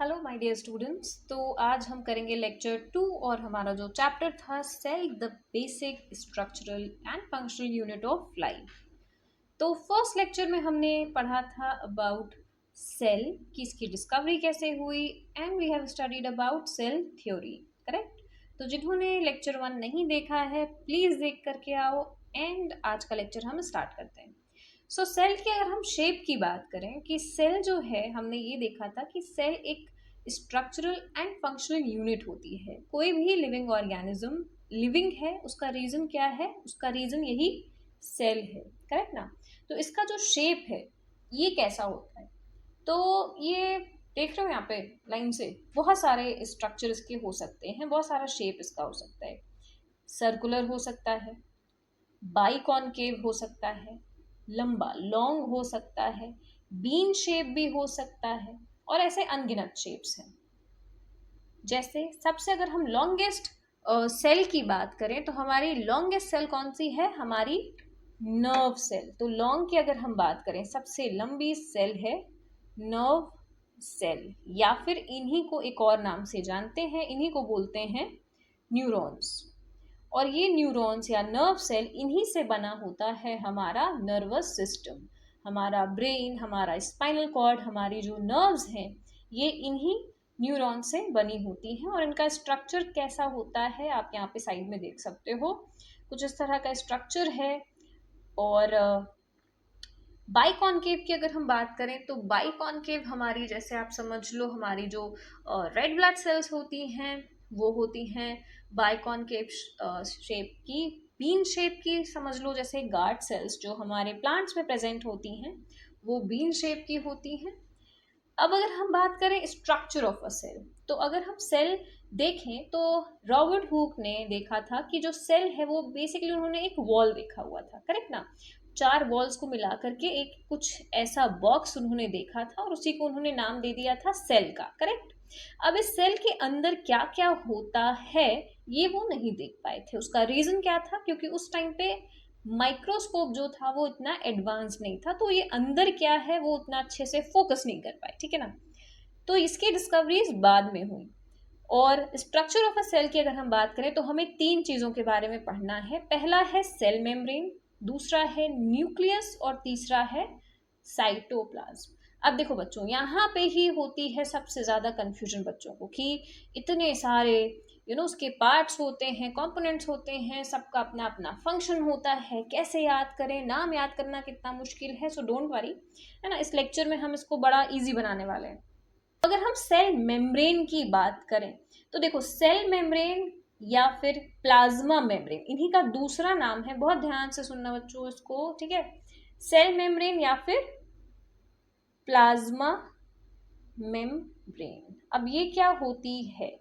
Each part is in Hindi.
Hello my dear students. तो आज हम करेंगे लेक्चर 2 और हमारा जो चैप्टर था cell the basic structural and functional unit of life. तो फर्स्ट लेक्चर में हमने पढ़ा था अबाउट सेल की इसकी डिस्कवरी कैसे हुई and we have studied about cell theory, correct. तो जिन्होंने लेक्चर 1 नहीं देखा है प्लीज़ देख करके आओ एंड आज का लेक्चर हम स्टार्ट करते हैं। सो सेल की अगर हम शेप की बात करें कि सेल जो है हमने ये देखा था कि सेल एक स्ट्रक्चरल एंड फंक्शनल यूनिट होती है। कोई भी लिविंग ऑर्गेनिज्म लिविंग है उसका रीजन क्या है, उसका रीजन यही सेल है, करेक्ट ना। तो इसका जो शेप है ये कैसा होता है, तो ये देख रहे हो यहाँ पे लाइन से बहुत सारे स्ट्रक्चर इसके हो सकते हैं, बहुत सारा शेप इसका हो सकता है। सर्कुलर हो सकता है, बाइकॉनकेव हो सकता है, लंबा लॉन्ग हो सकता है, बीन शेप भी हो सकता है और ऐसे अनगिनत शेप्स हैं। जैसे सबसे अगर हम लॉन्गेस्ट सेल की बात करें तो हमारी लॉन्गेस्ट सेल कौन सी है, हमारी नर्व सेल। तो लॉन्ग की अगर हम बात करें सबसे लंबी सेल है नर्व सेल, या फिर इन्हीं को एक और नाम से जानते हैं, इन्हीं को बोलते हैं न्यूरॉन्स। और ये न्यूरॉन्स या नर्व सेल इन्हीं से बना होता है हमारा नर्वस सिस्टम, हमारा ब्रेन, हमारा स्पाइनल कॉर्ड, हमारी जो नर्व्स हैं ये इन्हीं न्यूरॉन से बनी होती हैं। और इनका स्ट्रक्चर कैसा होता है आप यहाँ पे साइड में देख सकते हो, कुछ इस तरह का स्ट्रक्चर है। और बाइकॉनकेव की अगर हम बात करें तो बाइकॉनकेव हमारी, जैसे आप समझ लो हमारी जो रेड ब्लड सेल्स होती हैं वो होती हैं बाइकॉनकेव शेप की। बीन शेप की समझ लो, जैसे गार्ड सेल्स जो हमारे प्लांट्स में प्रेजेंट होती हैं वो बीन शेप की होती हैं। अब अगर हम बात करें स्ट्रक्चर ऑफ अ सेल, तो अगर हम सेल देखें तो रॉबर्ट हुक ने देखा था कि जो सेल है वो बेसिकली उन्होंने एक वॉल देखा हुआ था, करेक्ट ना। 4 वॉल्स को मिला करके एक कुछ ऐसा बॉक्स उन्होंने देखा था और उसी को उन्होंने नाम दे दिया था सेल का, करेक्ट। अब इस सेल के अंदर क्या क्या होता है ये वो नहीं देख पाए थे। उसका रीजन क्या था, क्योंकि उस टाइम पे माइक्रोस्कोप जो था वो इतना एडवांस नहीं था, तो ये अंदर क्या है वो उतना अच्छे से फोकस नहीं कर पाए, ठीक है ना। तो इसकी डिस्कवरीज बाद में हुई। और स्ट्रक्चर ऑफ अ सेल की अगर हम बात करें तो हमें 3 चीजों के बारे में पढ़ना है। पहला है सेल मेम्ब्रेन, दूसरा है न्यूक्लियस और तीसरा है साइटोप्लाज्म। अब देखो बच्चों, यहाँ पे ही होती है सबसे ज्यादा कंफ्यूजन बच्चों को कि इतने सारे उसके पार्ट्स होते हैं, कंपोनेंट्स होते हैं, सबका अपना अपना फंक्शन होता है, कैसे याद करें, नाम याद करना कितना मुश्किल है। सो डोंट वरी, है ना, इस लेक्चर में हम इसको बड़ा इजी बनाने वाले हैं। अगर हम सेल मेम्ब्रेन की बात करें तो देखो सेल मेम्ब्रेन या फिर प्लाज्मा मेम्ब्रेन इन्हीं का दूसरा नाम है, बहुत ध्यान से सुनना बच्चों इसको, ठीक है। सेल मेम्ब्रेन या फिर प्लाज्मा मेम्ब्रेन, अब ये क्या होती है,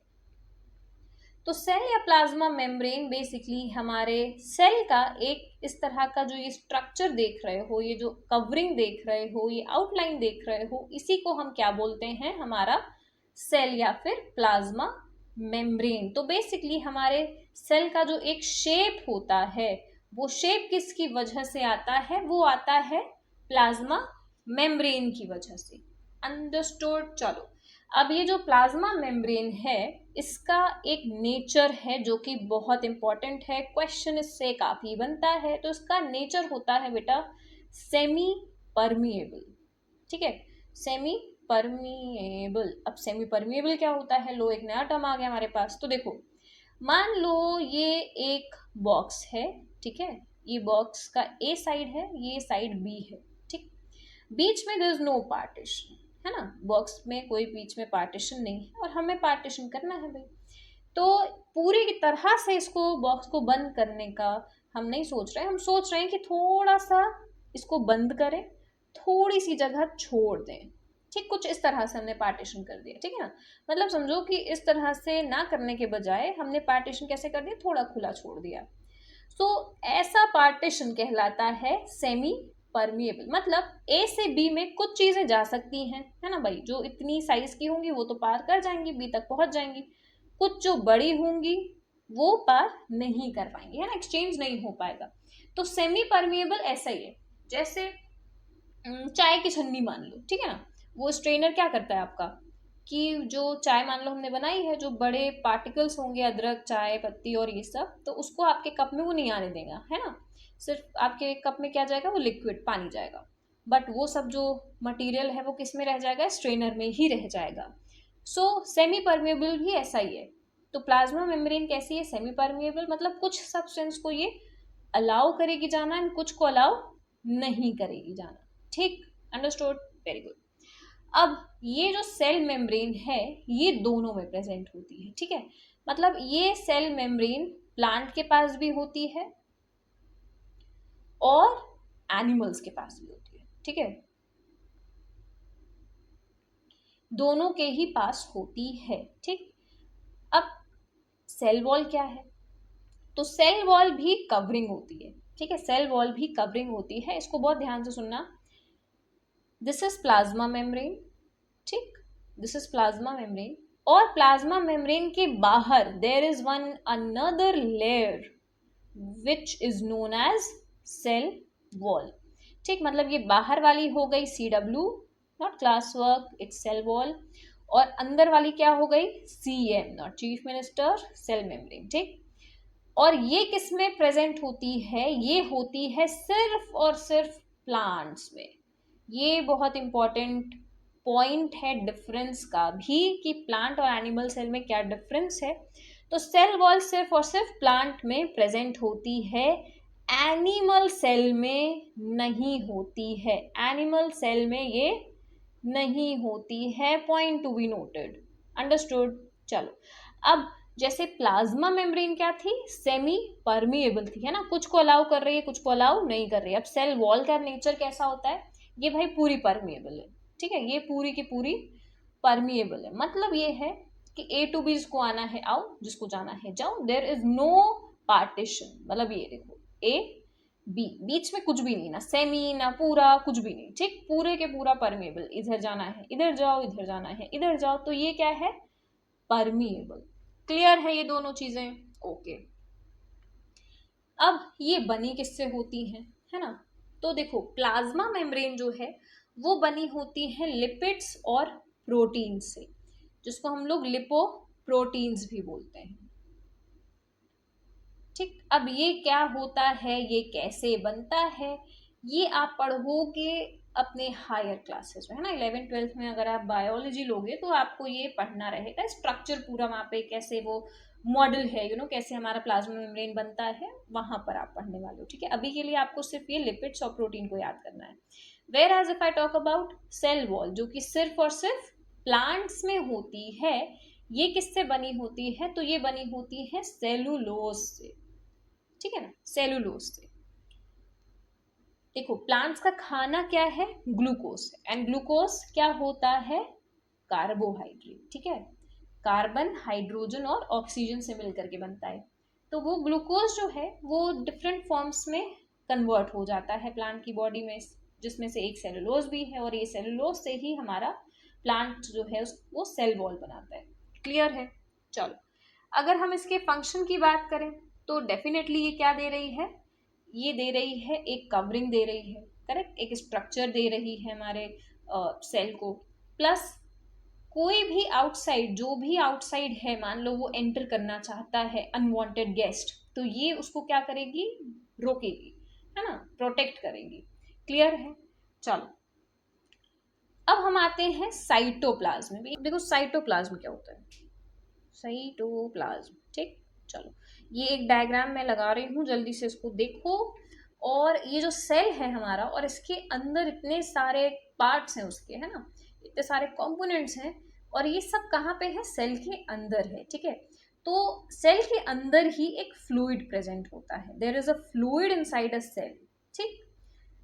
तो सेल या प्लाज्मा मेम्ब्रेन बेसिकली हमारे सेल का एक इस तरह का जो ये स्ट्रक्चर देख रहे हो, ये जो कवरिंग देख रहे हो, ये आउटलाइन देख रहे हो, इसी को हम क्या बोलते हैं, हमारा सेल या फिर प्लाज्मा मेम्ब्रेन। तो बेसिकली हमारे सेल का जो एक शेप होता है वो शेप किसकी वजह से आता है, वो आता है प्लाज्मा मेम्ब्रेन की वजह से। अंडरस्टूड। चलो, अब ये जो प्लाज्मा मेम्ब्रेन है इसका एक नेचर है जो कि बहुत इंपॉर्टेंट है, क्वेश्चन इससे काफी बनता है। तो इसका नेचर होता है बेटा सेमी परमिएबल, ठीक है, सेमी परमिएबल। अब सेमी परमिएबल क्या होता है, लो एक नया टर्म आ गया हमारे पास। तो देखो मान लो ये एक बॉक्स है, ठीक है, ये बॉक्स का ए साइड है, ये साइड बी है, ठीक। बीच में देयर इज नो पार्टीशन, है ना, बॉक्स में कोई बीच में पार्टीशन नहीं है और हमें पार्टीशन करना है भाई। तो पूरी की तरह से इसको बॉक्स को बंद करने का हम नहीं सोच रहे हैं, हम सोच रहे हैं कि थोड़ा सा इसको बंद करें, थोड़ी सी जगह छोड़ दें, ठीक। कुछ इस तरह से हमने पार्टीशन कर दिया, ठीक है ना। मतलब समझो कि इस तरह से ना करने के बजाय हमने पार्टीशन कैसे कर दिया, थोड़ा खुला छोड़ दिया। तो ऐसा पार्टीशन कहलाता है सेमी परमिएबल। मतलब ए से बी में कुछ चीजें जा सकती हैं, है ना भाई, जो इतनी साइज की होंगी वो तो पार कर जाएंगी, बी तक पहुंच जाएंगी। कुछ जो बड़ी होंगी वो पार नहीं कर पाएंगी, है ना, एक्सचेंज नहीं हो पाएगा। तो सेमी परमिएबल ऐसा ही है, जैसे चाय की छन्नी मान लो, ठीक है ना, वो स्ट्रेनर क्या करता है आपका, कि जो चाय मान लो हमने बनाई है, जो बड़े पार्टिकल्स होंगे, अदरक, चाय पत्ती और ये सब, तो उसको आपके कप में वो नहीं आने देगा, है ना। सिर्फ आपके कप में क्या जाएगा, वो लिक्विड पानी जाएगा, बट वो सब जो मटेरियल है वो किस में रह जाएगा, स्ट्रेनर में ही रह जाएगा। सो सेमी परमेबल भी ऐसा ही है। तो प्लाज्मा मेम्ब्रेन कैसी है, सेमी परमेबल, मतलब कुछ सब्सटेंस को ये अलाउ करेगी जाना एंड कुछ को अलाउ नहीं करेगी जाना। ठीक, अंडरस्टूड, वेरी गुड। अब ये जो सेल मेम्ब्रेन है ये दोनों में प्रेजेंट होती है, ठीक है। मतलब ये सेल मेम्ब्रेन प्लांट के पास भी होती है और एनिमल्स के पास भी होती है, ठीक है, दोनों के ही पास होती है। ठीक, अब सेल वॉल क्या है, तो सेल वॉल भी कवरिंग होती है, ठीक है, सेल वॉल भी कवरिंग होती है। इसको बहुत ध्यान से सुनना। दिस इज प्लाज्मा मेम्ब्रेन, ठीक, दिस इज प्लाज्मा मेम्ब्रेन, और प्लाज्मा मेम्ब्रेन के बाहर there is one another layer which is known as cell wall. ठीक, मतलब ये बाहर वाली हो गई CW, not class work, it's cell wall, और अंदर वाली क्या हो गई, CM, not chief minister, cell membrane. ठीक, और ये किस में प्रेजेंट होती है, ये होती है सिर्फ और सिर्फ प्लांट्स में। ये बहुत इंपॉर्टेंट पॉइंट है डिफरेंस का भी, कि प्लांट और एनिमल सेल में क्या डिफरेंस है। तो सेल वॉल सिर्फ और सिर्फ प्लांट में प्रेजेंट होती है, एनिमल सेल में नहीं होती है, एनिमल सेल में ये नहीं होती है, point to be noted, understood. चलो, अब जैसे प्लाज्मा मेम्ब्रेन क्या थी, सेमी परमिएबल थी, है ना, कुछ को अलाउ कर रही है, कुछ को अलाउ नहीं कर रही है। अब सेल वॉल का नेचर कैसा होता है, ये भाई पूरी परमिएबल है, ठीक है, ये पूरी की पूरी परमिएबल है। मतलब ये है कि A to B जिसको आना है आओ, जिसको जाना है जाओ, देयर इज नो पार्टीशन। मतलब ये देखो A B, बीच में कुछ भी नहीं, ना सेमी ना पूरा, कुछ भी नहीं, ठीक, पूरे के पूरा परमिएबल, इधर जाना है इधर जाओ, इधर जाना है इधर जाओ, तो ये क्या है, परमिएबल। क्लियर है ये दोनों चीजें, ओके। अब ये बनी किससे होती हैं, है ना। तो देखो प्लाज्मा मेम्ब्रेन जो है वो बनी होती है लिपिड्स और प्रोटीन से, जिसको हम लोग लिपो प्रोटीन्स भी बोलते हैं। ठीक, अब ये क्या होता है, ये कैसे बनता है, ये आप पढ़ोगे अपने हायर क्लासेस में, है ना। 11th-12th में अगर आप बायोलॉजी लोगे तो आपको ये पढ़ना रहेगा, स्ट्रक्चर पूरा वहाँ पे कैसे वो मॉडल है, कैसे हमारा प्लाज्मा मेम्ब्रेन बनता है, वहां पर आप पढ़ने वाले हो। ठीक है, अभी के लिए आपको सिर्फ ये लिपिड्स और प्रोटीन को याद करना है। Whereas if I talk about cell wall, जो कि सिर्फ और सिर्फ प्लांट्स में होती है, ये किससे बनी होती है, तो ये बनी होती है सेलुलोज से, ठीक है ना, सेलुलोज से। देखो प्लांट्स का खाना क्या है, ग्लूकोज, एंड ग्लूकोज क्या होता है, कार्बोहाइड्रेट, ठीक है, कार्बन, हाइड्रोजन और ऑक्सीजन से मिलकर के बनता है। तो वो ग्लूकोज जो है वो डिफरेंट फॉर्म्स में कन्वर्ट हो जाता है प्लांट की बॉडी में, जिसमें से एक सेलुलोज भी है, और ये सेलुलोज से ही हमारा प्लांट जो है वो सेल वॉल बनाता है। क्लियर है। चलो, अगर हम इसके फंक्शन की बात करें तो डेफिनेटली ये क्या दे रही है, ये दे रही है एक कवरिंग दे रही है, करेक्ट, एक स्ट्रक्चर दे रही है हमारे सेल को। प्लस कोई भी आउटसाइड, जो भी आउटसाइड है, मान लो वो एंटर करना चाहता है अनवांटेड गेस्ट, तो ये उसको क्या करेगी, रोकेगी, है ना, प्रोटेक्ट करेगी। क्लियर है। चलो, अब हम आते हैं साइटोप्लाज्म में। देखो साइटोप्लाज्म क्या होता है, साइटोप्लाज्म, ठीक। चलो, ये एक डायग्राम मैं लगा रही हूँ, जल्दी से इसको देखो। और ये जो सेल है हमारा, और इसके अंदर इतने सारे पार्ट्स हैं उसके, है ना, इतने सारे कंपोनेंट्स हैं, और ये सब कहाँ पे है, सेल के अंदर है, ठीक है। तो सेल के अंदर ही एक फ्लूइड प्रेजेंट होता है, there is a fluid inside a cell. ठीक,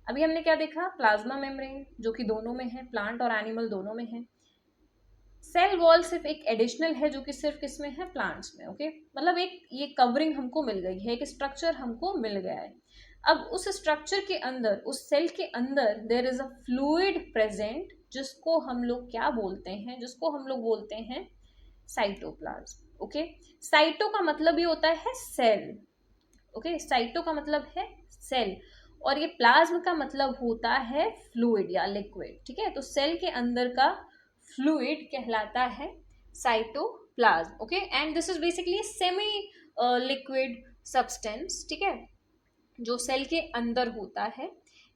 अभी हमने क्या देखा, प्लाज्मा मेम्ब्रेन जो कि दोनों में है, प्लांट और एनिमल दोनों में है। सेल वॉल सिर्फ एक एडिशनल है जो कि सिर्फ किसमें है, प्लांट्स में, ओके। मतलब एक ये कवरिंग हमको मिल गई है, एक स्ट्रक्चर हमको मिल गया है। अब उस स्ट्रक्चर के अंदर, उस सेल के अंदर there is a fluid present, जिसको हम लोग क्या बोलते हैं, जिसको हम लोग बोलते हैं साइटोप्लाज्म, ओके। साइटो का मतलब ये होता है सेल, ओके, साइटो का मतलब है सेल, और ये प्लाज्म का मतलब होता है फ्लूइड या लिक्विड, ठीक है। तो सेल के अंदर का फ्लूइड कहलाता है cytoplasm. Okay, and this is basically semi liquid substance, ठीक है, जो सेल के अंदर होता है.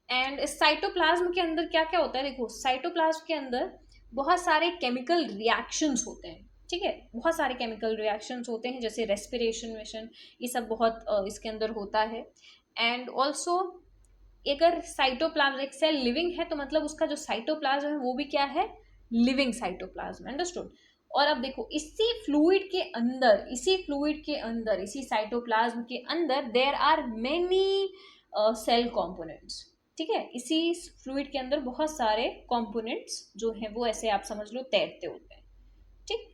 एंड इस साइटोप्लाज्म के अंदर क्या क्या होता है, देखो साइटोप्लाज्म के अंदर बहुत सारे केमिकल रिएक्शंस होते हैं, ठीक है, बहुत सारे केमिकल रिएक्शंस होते हैं, जैसे रेस्पिरेशन वेशन, ये सब बहुत इसके अंदर होता है. एंड ऑल्सो अगर साइटोप्लाज्म, एक सेल लिविंग है तो मतलब उसका जो साइटोप्लाज्म है वो भी क्या है, लिविंग साइटोप्लाज्म. अंडरस्टूड. और अब देखो इसी फ्लूइड के अंदर, इसी साइटोप्लाज्म के अंदर there are many cell components, ठीक है, इसी फ्लूइड के अंदर बहुत सारे कंपोनेंट्स जो हैं वो ऐसे आप समझ लो तैरते होते हैं, ठीक.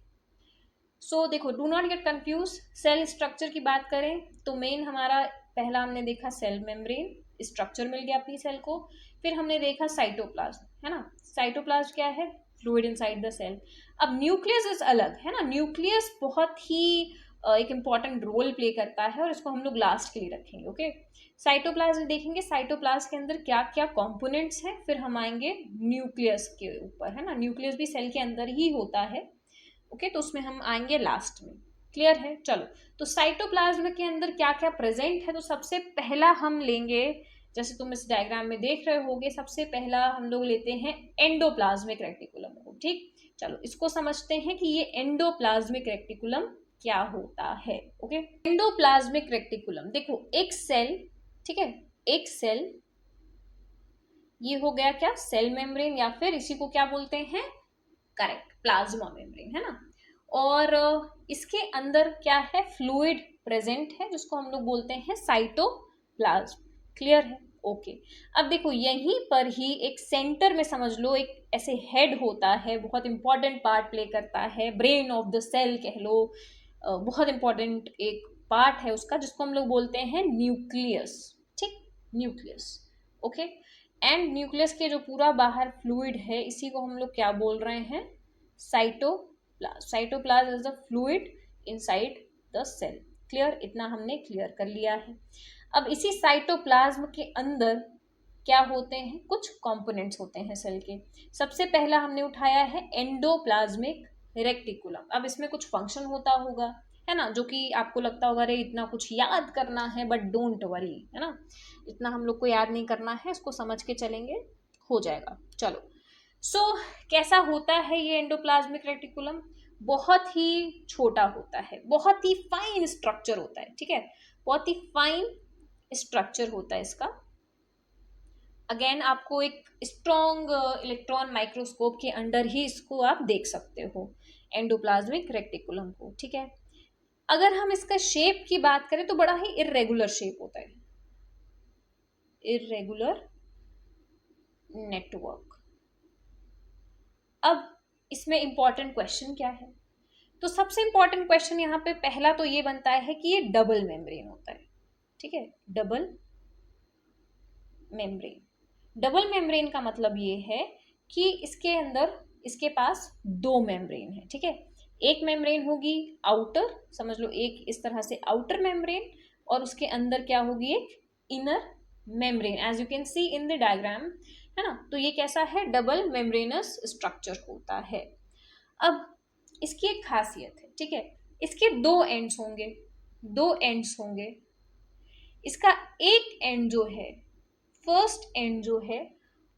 सो देखो, do not get confused. Cell structure की बात करें तो मेन हमारा पहला हमने देखा सेल मेम्ब्रेन, स्ट्रक्चर मिल गया अपनी सेल को. फिर हमने देखा साइटोप्लाज्म, है ना. साइटोप्लाज्म क्या है, फ्लूइड इनसाइड द सेल. अब न्यूक्लियस इज अलग, है ना. न्यूक्लियस बहुत ही एक इंपॉर्टेंट रोल प्ले करता है और इसको हम लोग लास्ट के लिए रखेंगे. ओके, साइटोप्लाज्म देखेंगे, साइटोप्लाज्म के अंदर क्या क्या कंपोनेंट्स हैं, फिर हम आएंगे न्यूक्लियस के ऊपर, है ना. न्यूक्लियस भी सेल के अंदर ही होता है. ओके, तो उसमें हम आएंगे लास्ट में. क्लियर है. चलो, तो साइटोप्लाज्म के अंदर क्या क्या प्रेजेंट है, तो सबसे पहला हम लेंगे, जैसे तुम इस डायग्राम में देख रहे होगे, सबसे पहला हम लोग लेते हैं एंडोप्लाज्मिक रेटिकुलम को. ठीक, चलो इसको समझते हैं कि ये एंडोप्लाज्मिक रेटिकुलम क्या होता है. ओके, एंडोप्लाज्मिक रेटिकुलम, देखो एक सेल, ठीक है, एक सेल, ये हो गया क्या, सेल मेम्ब्रेन, या फिर इसी को क्या बोलते हैं, करेक्ट, प्लाज्मा मेम्ब्रेन, है ना. और इसके अंदर क्या है, फ्लूइड प्रेजेंट है जिसको हम लोग बोलते हैं साइटोप्लाज्म. क्लियर है. ओके, अब देखो यहीं पर ही एक सेंटर में समझ लो एक ऐसे हेड होता है, बहुत इंपॉर्टेंट पार्ट प्ले करता है, ब्रेन ऑफ द सेल कह लो, बहुत इंपॉर्टेंट एक पार्ट है उसका, जिसको हम लोग बोलते हैं न्यूक्लियस. ठीक, न्यूक्लियस. ओके, एंड न्यूक्लियस के जो पूरा बाहर फ्लूइड है इसी को हम लोग क्या बोल रहे हैं, cytoplasm. Cytoplasm is the fluid inside the cell. Clear, इतना हमने क्लियर कर लिया है. अब इसी साइटोप्लाज्म के अंदर क्या होते हैं, कुछ कंपोनेंट्स होते हैं सेल के. सबसे पहला हमने उठाया है एंडोप्लाज्मिक रेटिकुलम. अब इसमें कुछ फंक्शन होता होगा, है ना, जो कि आपको लगता होगा अरे इतना कुछ याद करना है, बट डोंट वरी, है ना, इतना हम लोग को याद नहीं करना है, इसको समझ के चलेंगे, हो जाएगा. चलो, सो कैसा होता है ये एंडोप्लाज्मिक रेटिकुलम, बहुत ही छोटा होता है, बहुत ही फाइन स्ट्रक्चर होता है. ठीक है, बहुत ही फाइन स्ट्रक्चर होता है इसका. अगेन आपको एक स्ट्रॉन्ग इलेक्ट्रॉन माइक्रोस्कोप के अंडर ही इसको आप देख सकते हो, एंडोप्लाज्मिक रेटिकुलम को. ठीक है, अगर हम इसका शेप की बात करें तो बड़ा ही इर्रेगुलर शेप होता है, इर्रेगुलर नेटवर्क. अब इसमें इंपॉर्टेंट क्वेश्चन क्या है, तो सबसे इंपॉर्टेंट क्वेश्चन यहाँ पे पहला तो ये बनता है कि ये डबल मेम्ब्रेन होता है. ठीक है, डबल मेम्ब्रेन. डबल मेम्ब्रेन का मतलब ये है कि इसके अंदर, इसके पास दो मेम्ब्रेन है. ठीक है, एक मेम्ब्रेन होगी आउटर, समझ लो एक इस तरह से आउटर मेम्ब्रेन, और उसके अंदर क्या होगी, एक inner membrane, as you can see in the diagram, है ना. तो ये कैसा है, डबल मेम्ब्रेनस स्ट्रक्चर होता है. अब इसकी एक खासियत है, ठीक है, इसके दो एंड्स होंगे, दो एंड्स होंगे. इसका एक एंड जो है, फर्स्ट एंड जो है,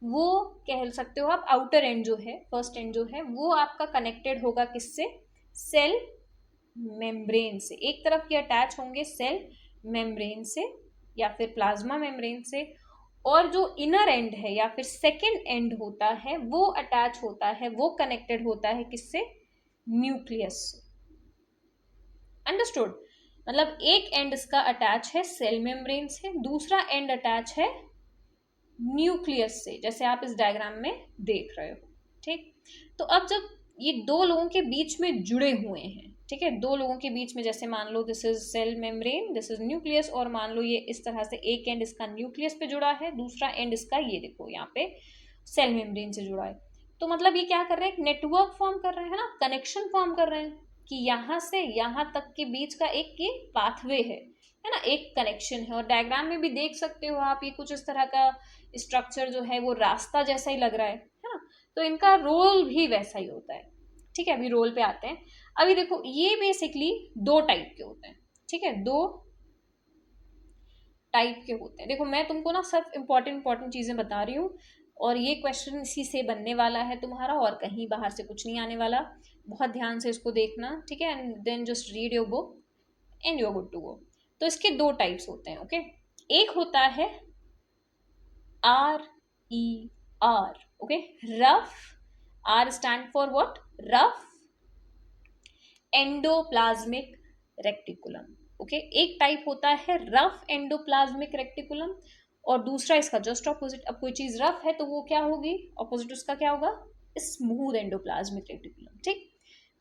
वो कह सकते हो आप आउटर एंड जो है, फर्स्ट एंड जो है वो आपका कनेक्टेड होगा किससे, सेल मेम्ब्रेन से. एक तरफ ये अटैच होंगे सेल मेम्ब्रेन से या फिर प्लाज्मा मेम्ब्रेन से, और जो इनर एंड है या फिर सेकेंड एंड होता है वो अटैच होता है, वो कनेक्टेड होता है किससे, न्यूक्लियस से. अंडरस्टूड. मतलब एक एंड इसका अटैच है सेल मेम्ब्रेन से, दूसरा एंड अटैच है न्यूक्लियस से, जैसे आप इस डायग्राम में देख रहे हो. ठीक, तो अब जब ये दो लोगों के बीच में जुड़े हुए हैं, ठीक है, दो लोगों के बीच में, जैसे मान लो this is cell membrane, this is nucleus, और मान लो ये इस तरह से एक एंड इसका न्यूक्लियस पे जुड़ा है, दूसरा एंड इसका ये देखो यहाँ पे सेल मेम्ब्रेन से जुड़ा है. तो मतलब ये क्या कर रहे हैं, एक नेटवर्क फॉर्म कर रहे हैं, ना, कनेक्शन फॉर्म कर रहे हैं कि यहाँ से यहाँ तक के बीच का एक ये पाथवे है ना, एक कनेक्शन है. और डायग्राम में भी देख सकते हो आप, ये कुछ इस तरह का स्ट्रक्चर जो है वो रास्ता जैसा ही लग रहा है ना. तो इनका रोल भी वैसा ही होता है। ठीक है, अभी रोल पे आते हैं। अभी देखो ये बेसिकली दो टाइप के होते हैं। ठीक है, दो टाइप के होते हैं। देखो मैं तुमको ना सब इंपॉर्टेंट चीजें बता रही हूँ, और ये क्वेश्चन इसी से बनने वाला है तुम्हारा, और कहीं बाहर से कुछ नहीं आने वाला। बहुत ध्यान से इसको देखना, ठीक है, and then just read your book and you are good to go. तो इसके दो टाइप्स होते हैं, ओके। एक होता है RER, okay, rough. R stand for what? Rough endoplasmic reticulum. Okay, एक टाइप होता है रफ एंडोप्लाज्मिक रेक्टिकुलम, और दूसरा इसका जस्ट ऑपोजिट। अब कोई चीज रफ है तो वो क्या होगी, ऑपोजिट उसका क्या होगा? Smooth endoplasmic reticulum. ठीक,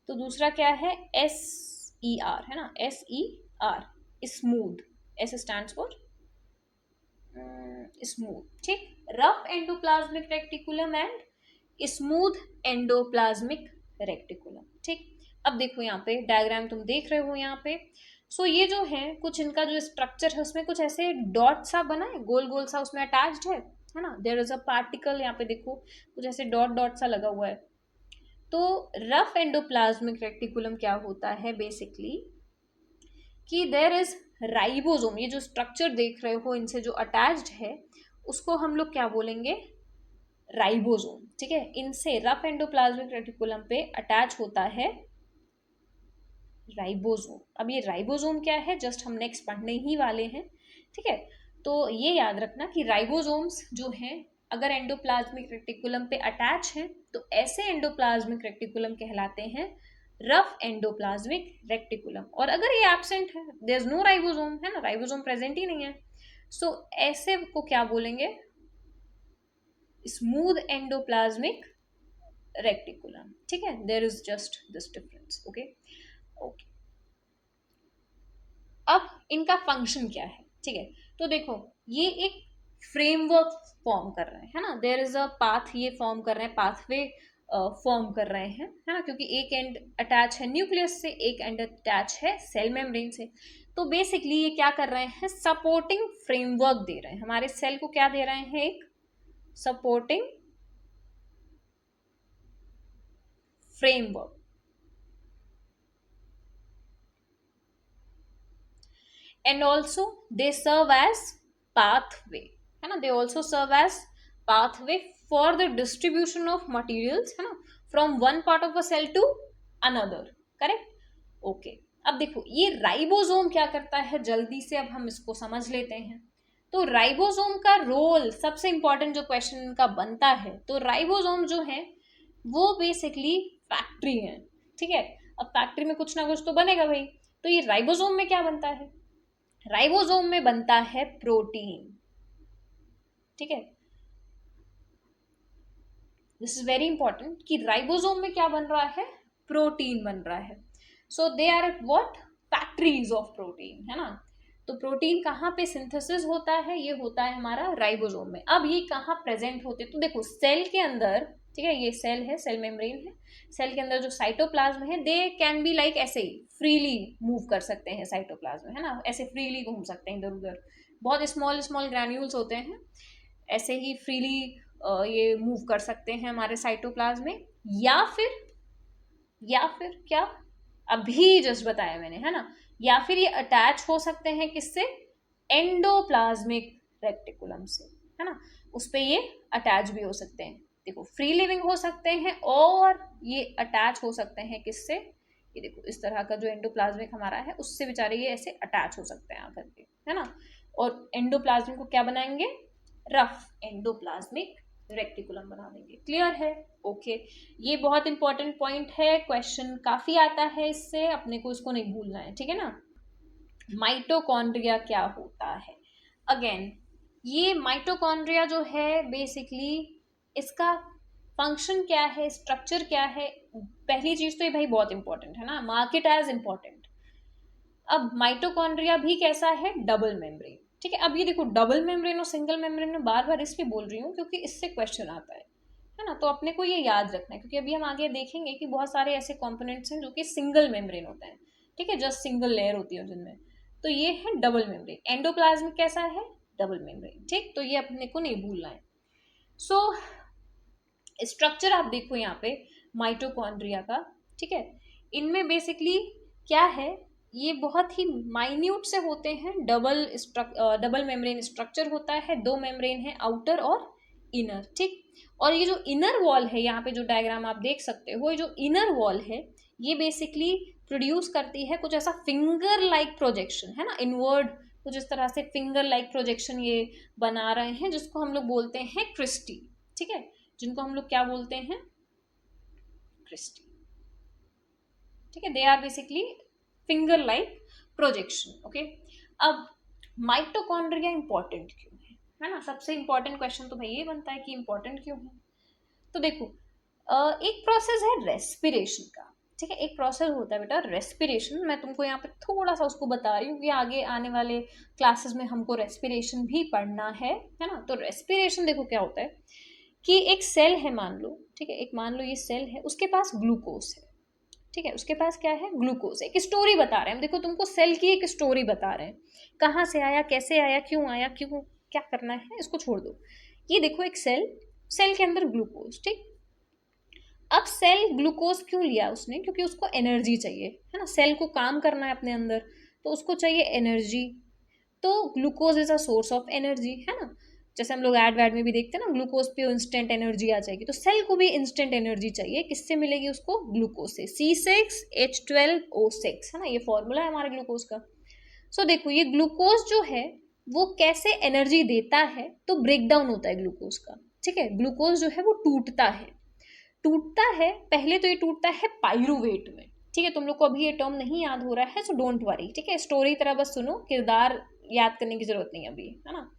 तो दूसरा क्या है? SER, है ना, SER, smooth. S stand for smooth. ठीक, rough endoplasmic reticulum and smooth endoplasmic reticulum. ठीक, अब देखो यहाँ पे डायग्राम तुम देख रहे हो यहाँ पे। सो ये जो है कुछ इनका जो स्ट्रक्चर है उसमें कुछ ऐसे डॉट सा बना है, गोल गोल सा उसमें अटैच्ड है ना। देयर इज अ पार्टिकल, यहाँ पे देखो कुछ ऐसे डॉट डॉट सा लगा हुआ है। तो रफ एंडोप्लाज्मिक रेक्टिकुलम क्या होता है बेसिकली, कि देयर इज राइबोसोम। ये जो स्ट्रक्चर देख रहे हो इनसे जो अटैच्ड है उसको हम लोग क्या बोलेंगे? राइबोसोम। ठीक है, इनसे रफ एंडोप्लाज्मिक रेटिकुलम पे अटैच होता है राइबोसोम। अब ये राइबोसोम क्या है, जस्ट हम नेक्स्ट पढ़ने ही वाले हैं। ठीक है, तो ये याद रखना कि राइबोसोम्स जो हैं अगर एंडोप्लाज्मिक रेटिकुलम पे अटैच हैं तो ऐसे एंडोप्लाज्मिक रेटिकुलम कहलाते हैं रफ एंडोप्लाज्मिक रेक्टिकुलम। और अगर ये एब्सेंट है, देयर इज नो राइबोसोम, है ना, राइबोसोम प्रेजेंट ही नहीं है, सो ऐसे को क्या बोलेंगे? Smooth endoplasmic reticulum. ठीक है, there is just this difference. Okay okay, अब इनका फंक्शन क्या है? ठीक है, तो देखो ये एक फ्रेमवर्क फॉर्म कर रहे हैं, है ना, देयर इज अ पाथ, ये फॉर्म कर रहे हैं, पाथवे फॉर्म कर रहे हैं, है ना, क्योंकि एक एंड अटैच है न्यूक्लियस से, एक एंड अटैच है सेल मेम्ब्रेन से। तो बेसिकली ये क्या कर रहे हैं? सपोर्टिंग फ्रेमवर्क दे रहे हैं हमारे सेल को। क्या दे रहे हैं? एक supporting framework. And also they serve as pathway, है ना, they also serve as pathway for the distribution of materials, है ना, from one part of a cell to another. Correct, okay. अब देखो ये राइबोसोम क्या करता है, जल्दी से अब हम इसको समझ लेते हैं। तो राइबोसोम का रोल, सबसे इंपॉर्टेंट जो क्वेश्चन इनका बनता है, तो राइबोसोम जो है वो बेसिकली फैक्ट्री है। ठीक है, अब फैक्ट्री में कुछ ना कुछ तो बनेगा भाई, तो ये राइबोसोम में क्या बनता है? राइबोसोम में बनता है प्रोटीन। ठीक है, दिस इज वेरी इंपॉर्टेंट कि राइबोसोम में क्या बन रहा है? प्रोटीन बन रहा है। So they are what? Factories of protein, है ना। तो प्रोटीन कहाँ पे सिंथेसिस होता है? ये होता है हमारा राइबोसोम में। अब ये कहाँ प्रेजेंट होते हैं? तो देखो सेल के अंदर, ठीक है, ये सेल है, सेल मेम्ब्रेन है, सेल के अंदर जो साइटोप्लाज्म है, दे कैन बी लाइक ऐसे ही फ्रीली मूव कर सकते हैं साइटोप्लाज्म, है ना, ऐसे फ्रीली घूम सकते हैं इधर उधर। बहुत स्मॉल स्मॉल ग्रैन्यूल्स होते हैं, ऐसे ही फ्रीली ये मूव कर सकते हैं हमारे साइटोप्लाज्म में। या फिर क्या, अभी जस्ट बताया मैंने, है ना, या फिर ये अटैच हो सकते हैं किससे? एंडोप्लाज्मिक रेक्टिकुलम से, है ना, उस पे ये अटैच भी हो सकते हैं। देखो फ्री लिविंग हो सकते हैं, और ये अटैच हो सकते हैं किससे? ये देखो इस तरह का जो एंडोप्लाज्मिक हमारा है उससे बेचारे ये ऐसे अटैच हो सकते हैं आकर के, है ना। और एंडोप्लाज्मिक को क्या बनाएंगे? रफ एंडोप्लाज्मिक रेक्टिकुलम बना देंगे। क्लियर है? ओके, ये बहुत इंपॉर्टेंट पॉइंट है, क्वेश्चन काफी आता है इससे, अपने को इसको नहीं भूलना है, ठीक है ना। माइटोकॉन्ड्रिया क्या होता है? अगेन ये माइटोकॉन्ड्रिया जो है बेसिकली इसका फंक्शन क्या है, स्ट्रक्चर क्या है? पहली चीज तो ये भाई बहुत इंपॉर्टेंट है ना, मार्क इट एज इंपॉर्टेंट। अब माइटोकॉन्ड्रिया भी कैसा है? Double membrane. ठीक है, अब ये देखो डबल मेम्ब्रेन और सिंगल मेम्ब्रेन में बार बार इसलिए बोल रही हूँ क्योंकि इससे क्वेश्चन आता है ना, तो अपने को ये याद रखना है, क्योंकि अभी हम आगे देखेंगे कि बहुत सारे ऐसे कंपोनेंट्स हैं जो कि सिंगल मेम्ब्रेन होते हैं। ठीक है, जस्ट सिंगल लेयर होती है जिनमें, तो ये है डबल मेम्ब्रेन। एंडोप्लाज्मिक कैसा है? Double membrane. ठीक, तो ये अपने को नहीं भूलना है। सो स्ट्रक्चर आप देखो यहाँ पे माइटोकॉन्ड्रिया का, ठीक है, इनमें बेसिकली क्या है, ये बहुत ही माइन्यूट से होते हैं, डबल मेम्ब्रेन स्ट्रक्चर होता है, दो मेम्ब्रेन है, आउटर और इनर, ठीक। और ये जो इनर वॉल है, यहाँ पे जो डायग्राम आप देख सकते हो, ये जो इनर वॉल है ये बेसिकली प्रोड्यूस करती है कुछ ऐसा फिंगर लाइक प्रोजेक्शन, है ना, इनवर्ड कुछ इस तरह से फिंगर लाइक प्रोजेक्शन ये बना रहे हैं, जिसको हम लोग बोलते हैं क्रिस्टी, ठीक है, जिनको हम लोग क्या बोलते हैं, क्रिस्टी, ठीक है, they are basically finger like projection, okay. अब माइटोकॉन्ड्रिया इंपॉर्टेंट क्यों है ना, सबसे इंपॉर्टेंट क्वेश्चन तो भाई ये बनता है कि इंपॉर्टेंट क्यों है। तो देखो, एक प्रोसेस है रेस्पिरेशन का, ठीक है, एक प्रोसेस होता है बेटा रेस्पिरेशन, मैं तुमको यहाँ पे थोड़ा सा उसको बता रही हूँ कि आगे आने वाले क्लासेस में हमको रेस्पिरेशन भी पढ़ना है ना। तो रेस्पिरेशन देखो क्या होता है कि एक सेल है मान लो, ठीक है, एक मान लो ये सेल है, उसके पास ग्लूकोज है, ठीक है, उसके पास क्या है, ग्लूकोज, एक स्टोरी बता रहे हैं हम, देखो तुमको सेल की एक स्टोरी बता रहे हैं, कहाँ से आया, कैसे आया, क्यों क्या करना है, इसको छोड़ दो। ये देखो एक सेल, सेल के अंदर ग्लूकोज, ठीक। अब सेल ग्लूकोज क्यों लिया उसने, क्योंकि उसको एनर्जी चाहिए, है ना, सेल को काम करना है अपने अंदर, तो उसको चाहिए एनर्जी, तो glucose is a source of energy, है ना। जैसे हम लोग एड वैड में भी देखते हैं ना, ग्लूकोज पे इंस्टेंट एनर्जी आ जाएगी, तो सेल को भी इंस्टेंट एनर्जी चाहिए, किससे मिलेगी उसको, ग्लूकोज से, C6H12O6, है ना, ये फॉर्मूला है हमारे ग्लूकोज का। सो देखो ये ग्लूकोज जो है वो कैसे एनर्जी देता है, तो ब्रेक डाउन होता है ग्लूकोज का, ठीक है, ग्लूकोज जो है वो टूटता है पहले तो ये टूटता है पाइरूवेट में, ठीक है, तुम लोग को अभी ये टर्म नहीं याद हो रहा है, सो डोंट वरी, ठीक है, स्टोरी तरह बस सुनो, किरदार याद करने की जरूरत नहीं अभी, है ना।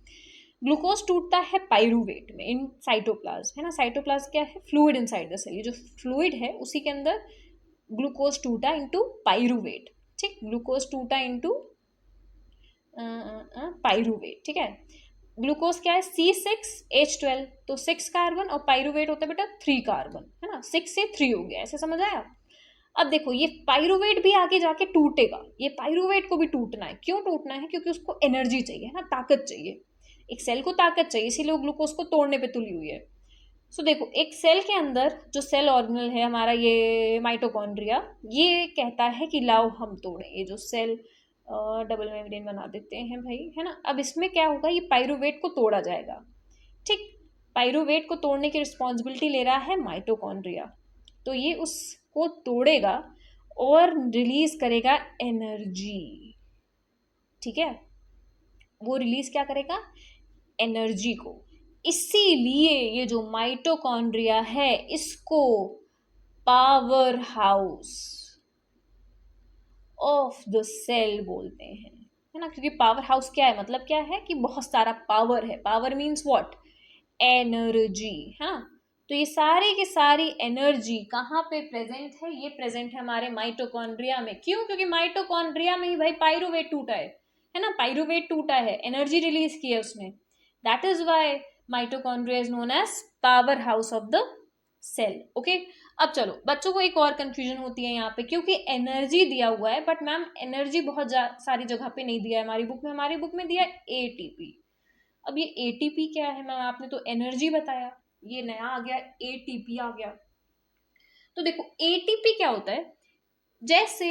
ग्लूकोज टूटता है पाइरूवेट में इन साइटोप्लाज्म, है ना, साइटोप्लाज्म क्या है, फ्लूइड इनसाइड द सेल, ये जो फ्लूइड है उसी के अंदर ग्लूकोज टूटा इनटू पाइरूवेट, ठीक, ग्लूकोज टूटा इनटू पाइरूवेट, ठीक है। ग्लूकोज क्या है, C6H12, तो 6 कार्बन, और पाइरूवेट होता है बेटा 3 कार्बन, है ना, 6 से 3 हो गया, ऐसे समझ आया। अब देखो ये पाइरूवेट भी आगे जाके टूटेगा, ये पाइरूवेट को भी टूटना है, क्यों टूटना है, क्योंकि उसको एनर्जी चाहिए, है ना, ताकत चाहिए, एक सेल को ताकत चाहिए, इसीलिए ग्लूकोज को तोड़ने पे तुली हुई है। सो देखो एक सेल के अंदर जो सेल ऑर्गेनल है हमारा ये माइटोकॉन्ड्रिया, ये कहता है कि लाओ हम तोड़ें ये जो सेल, डबल मेम्ब्रेन बना देते हैं भाई, है ना। अब इसमें क्या होगा, ये पाइरूवेट को तोड़ा जाएगा, ठीक, पाइरूवेट को तोड़ने की रिस्पॉन्सिबिलिटी ले रहा है माइटोकॉन्ड्रिया, तो ये उसको तोड़ेगा और रिलीज करेगा एनर्जी, ठीक है, वो रिलीज क्या करेगा, एनर्जी को। इसीलिए ये जो माइटोकॉन्ड्रिया है इसको power house of the cell बोलते हैं, है ना, क्योंकि पावर हाउस क्या है, मतलब क्या है कि बहुत सारा पावर है, पावर मीन्स व्हाट, एनर्जी, है ना। तो ये सारी की सारी एनर्जी कहाँ पे प्रेजेंट है, ये प्रेजेंट है हमारे माइटोकॉन्ड्रिया में, क्यों, क्योंकि माइटोकॉन्ड्रिया में ही भाई पाइरूवेट टूटा है ना, पाइरूवेट टूटा है, एनर्जी रिलीज की है उसने, that is why mitochondria is known as power house of the cell, okay. अब चलो बच्चों को एक और कंफ्यूजन होती है यहाँ पे, क्योंकि एनर्जी दिया हुआ है, बट मैम एनर्जी बहुत सारी जगह पे नहीं दिया है हमारी बुक में दिया है एटीपी। अब ये एटीपी क्या है मैम, आपने तो एनर्जी बताया, ये नया आ गया एटीपी आ गया। तो देखो एटीपी क्या होता है, जैसे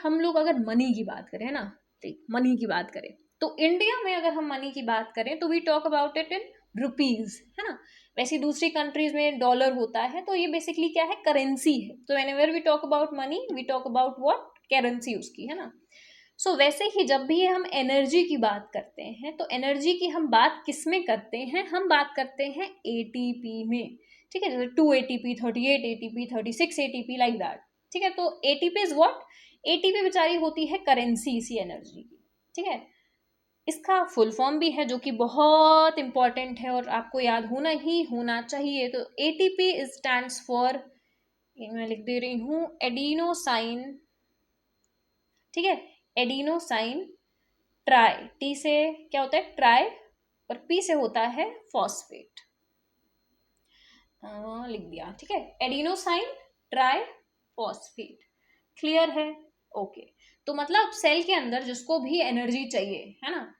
हम लोग अगर मनी की बात करें, है ना, ठीक, मनी की बात करें, तो इंडिया में अगर हम मनी की बात करें तो we talk about it in rupees, है ना, वैसे दूसरी कंट्रीज में डॉलर होता है, तो ये बेसिकली क्या है, करेंसी है, तो whenever we talk about money we talk about what, currency उसकी, है ना। सो वैसे ही जब भी हम एनर्जी की बात करते हैं तो एनर्जी की हम बात किस में करते हैं, हम बात करते हैं एटीपी में, ठीक है, जैसे 2 ATP, 38 ATP, 36 ATP like that, ठीक है। तो एटीपी इज व्हाट, एटीपी बेचारी होती है करेंसी इसी एनर्जी की, ठीक है। इसका फुल फॉर्म भी है जो कि बहुत इंपॉर्टेंट है और आपको याद होना ही होना चाहिए। तो एटीपी स्टैंड्स फॉर, मैं लिख दे रही हूँ, एडिनोसाइन, ठीक है, एडिनोसाइन ट्राई, टी से क्या होता है ट्राई, और पी से होता है फॉस्फेट, लिख दिया, ठीक है, एडिनोसाइन ट्राई फॉस्फेट, क्लियर है, ओके। तो मतलब सेल के अंदर जिसको भी एनर्जी चाहिए, है ना,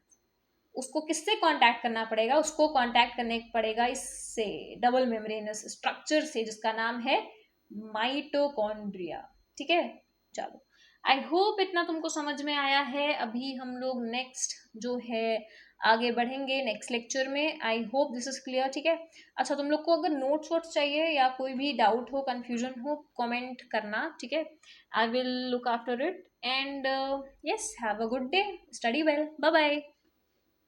उसको किससे कांटेक्ट करना पड़ेगा? उसको कांटेक्ट करने पड़ेगा इससे, डबल मेम्ब्रेनस स्ट्रक्चर से, जिसका नाम है माइटोकॉन्ड्रिया। ठीक है, चलो आई होप इतना तुमको समझ में आया है। अभी हम लोग नेक्स्ट जो है आगे बढ़ेंगे नेक्स्ट लेक्चर में। I hope this is clear. ठीक है, अच्छा तुम लोग को अगर नोट्स वोट्स चाहिए या कोई भी डाउट हो, कंफ्यूजन हो, कमेंट करना। ठीक है, I will look after it and yes, have a good day, study well, bye bye.